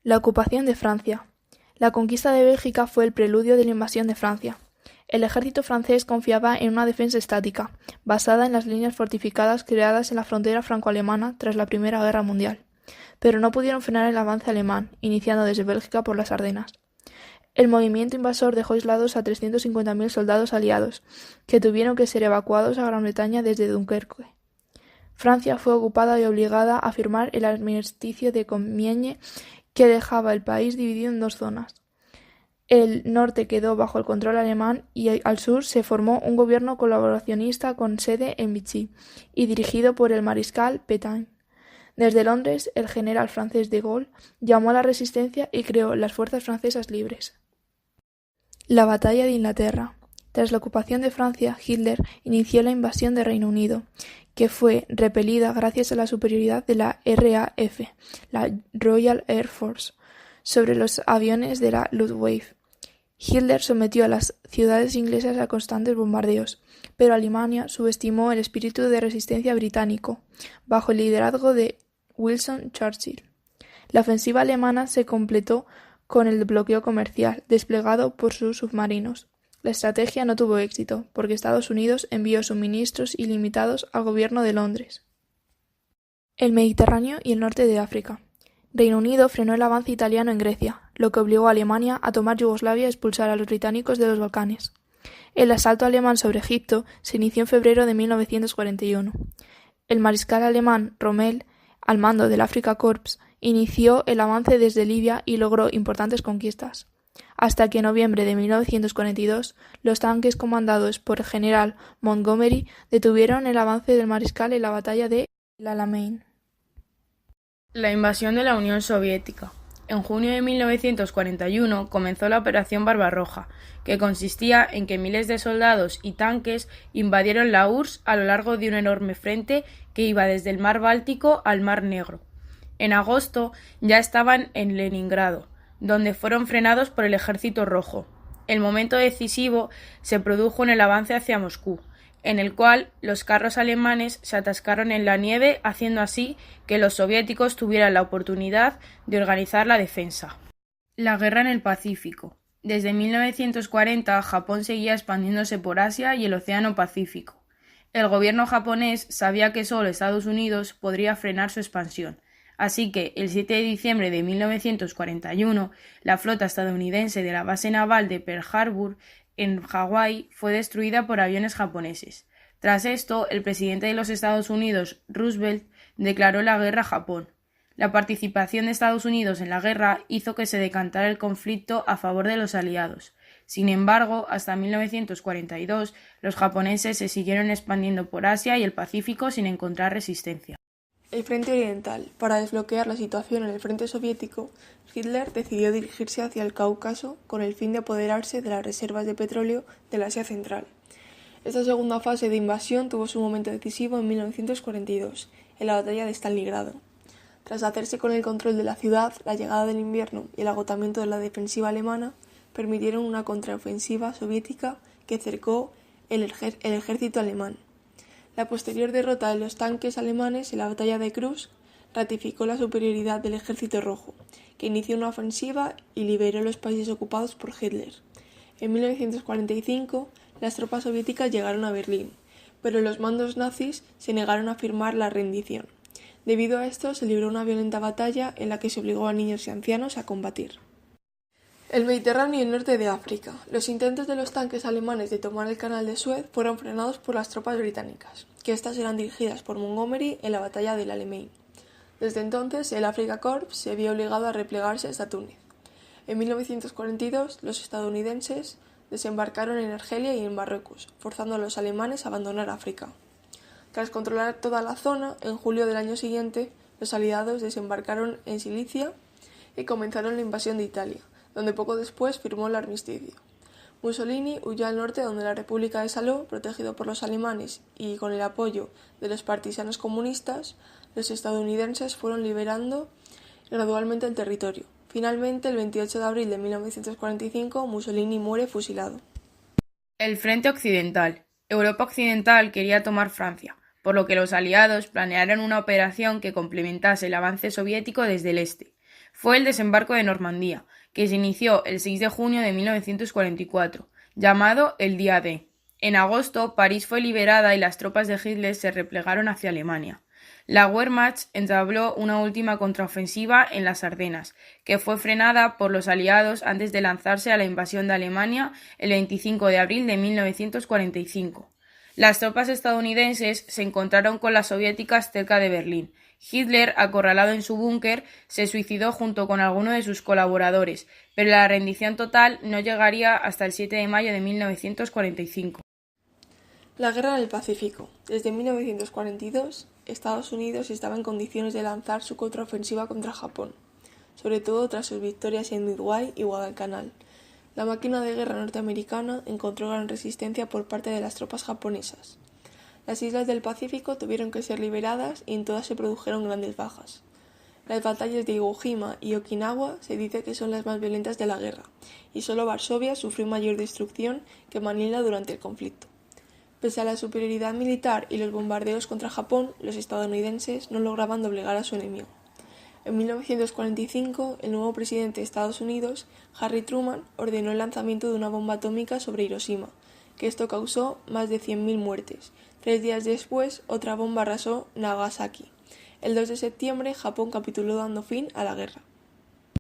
La ocupación de Francia. La conquista de Bélgica fue el preludio de la invasión de Francia. El ejército francés confiaba en una defensa estática, basada en las líneas fortificadas creadas en la frontera franco-alemana tras la Primera Guerra Mundial, pero no pudieron frenar el avance alemán, iniciando desde Bélgica por las Ardenas. El movimiento invasor dejó aislados a 350.000 soldados aliados, que tuvieron que ser evacuados a Gran Bretaña desde Dunkerque. Francia fue ocupada y obligada a firmar el armisticio de Compiègne, que dejaba el país dividido en dos zonas. El norte quedó bajo el control alemán y al sur se formó un gobierno colaboracionista con sede en Vichy y dirigido por el mariscal Pétain. Desde Londres, el general francés de Gaulle llamó a la resistencia y creó las Fuerzas Francesas Libres. La Batalla de Inglaterra. Tras la ocupación de Francia, Hitler inició la invasión de Reino Unido, que fue repelida gracias a la superioridad de la RAF, la Royal Air Force, sobre los aviones de la Luftwaffe. Hitler sometió a las ciudades inglesas a constantes bombardeos, pero Alemania subestimó el espíritu de resistencia británico, bajo el liderazgo de Winston Churchill. La ofensiva alemana se completó con el bloqueo comercial desplegado por sus submarinos. La estrategia no tuvo éxito, porque Estados Unidos envió suministros ilimitados al gobierno de Londres. El Mediterráneo y el norte de África. Reino Unido frenó el avance italiano en Grecia, lo que obligó a Alemania a tomar Yugoslavia y expulsar a los británicos de los Balcanes. El asalto alemán sobre Egipto se inició en febrero de 1941. El mariscal alemán Rommel, al mando del Afrika Korps, inició el avance desde Libia y logró importantes conquistas, hasta que en noviembre de 1942 los tanques comandados por el general Montgomery detuvieron el avance del mariscal en la batalla de El Alamein. La invasión de la Unión Soviética. En junio de 1941 comenzó la Operación Barbarroja, que consistía en que miles de soldados y tanques invadieron la URSS a lo largo de un enorme frente que iba desde el mar Báltico al mar Negro. En agosto ya estaban en Leningrado, donde fueron frenados por el Ejército Rojo. El momento decisivo se produjo en el avance hacia Moscú, en el cual los carros alemanes se atascaron en la nieve, haciendo así que los soviéticos tuvieran la oportunidad de organizar la defensa. La guerra en el Pacífico. Desde 1940, Japón seguía expandiéndose por Asia y el Océano Pacífico. El gobierno japonés sabía que solo Estados Unidos podría frenar su expansión. Así que, el 7 de diciembre de 1941, la flota estadounidense de la base naval de Pearl Harbor, en Hawái, fue destruida por aviones japoneses. Tras esto, el presidente de los Estados Unidos, Roosevelt, declaró la guerra a Japón. La participación de Estados Unidos en la guerra hizo que se decantara el conflicto a favor de los aliados. Sin embargo, hasta 1942, los japoneses se siguieron expandiendo por Asia y el Pacífico sin encontrar resistencia. El Frente Oriental. Para desbloquear la situación en el frente soviético, Hitler decidió dirigirse hacia el Cáucaso con el fin de apoderarse de las reservas de petróleo del Asia Central. Esta segunda fase de invasión tuvo su momento decisivo en 1942, en la batalla de Stalingrado. Tras hacerse con el control de la ciudad, la llegada del invierno y el agotamiento de la defensiva alemana permitieron una contraofensiva soviética que cercó el ejército alemán. La posterior derrota de los tanques alemanes en la batalla de Kursk ratificó la superioridad del Ejército Rojo, que inició una ofensiva y liberó los países ocupados por Hitler. En 1945, las tropas soviéticas llegaron a Berlín, pero los mandos nazis se negaron a firmar la rendición. Debido a esto, se libró una violenta batalla en la que se obligó a niños y ancianos a combatir. El Mediterráneo y el norte de África. Los intentos de los tanques alemanes de tomar el canal de Suez fueron frenados por las tropas británicas, que estas eran dirigidas por Montgomery en la batalla del Alamein. Desde entonces, el Afrika Korps se vio obligado a replegarse hasta Túnez. En 1942, los estadounidenses desembarcaron en Argelia y en Marruecos, forzando a los alemanes a abandonar África. Tras controlar toda la zona, en julio del año siguiente, los aliados desembarcaron en Sicilia y comenzaron la invasión de Italia, donde poco después firmó el armisticio. Mussolini huyó al norte, donde la República de Saló, protegido por los alemanes y con el apoyo de los partisanos comunistas, los estadounidenses fueron liberando gradualmente el territorio. Finalmente, el 28 de abril de 1945, Mussolini muere fusilado. El Frente Occidental. Europa Occidental quería tomar Francia, por lo que los aliados planearon una operación que complementase el avance soviético desde el este. fue el desembarco de Normandía, que se inició el 6 de junio de 1944, llamado el Día D. En agosto, París fue liberada y las tropas de Hitler se replegaron hacia Alemania. La Wehrmacht entabló una última contraofensiva en las Ardenas, que fue frenada por los aliados antes de lanzarse a la invasión de Alemania el 25 de abril de 1945. Las tropas estadounidenses se encontraron con las soviéticas cerca de Berlín. Hitler, acorralado en su búnker, se suicidó junto con algunos de sus colaboradores, pero la rendición total no llegaría hasta el 7 de mayo de 1945. La Guerra del Pacífico. Desde 1942, Estados Unidos estaba en condiciones de lanzar su contraofensiva contra Japón, sobre todo tras sus victorias en Midway y Guadalcanal. La máquina de guerra norteamericana encontró gran resistencia por parte de las tropas japonesas. Las islas del Pacífico tuvieron que ser liberadas y en todas se produjeron grandes bajas. Las batallas de Iwo Jima y Okinawa se dice que son las más violentas de la guerra, y solo Varsovia sufrió mayor destrucción que Manila durante el conflicto. Pese a la superioridad militar y los bombardeos contra Japón, los estadounidenses no lograban doblegar a su enemigo. En 1945, el nuevo presidente de Estados Unidos, Harry Truman, ordenó el lanzamiento de una bomba atómica sobre Hiroshima, que esto causó más de 100.000 muertes. 3 días después, otra bomba arrasó Nagasaki. El 2 de septiembre, Japón capituló dando fin a la guerra.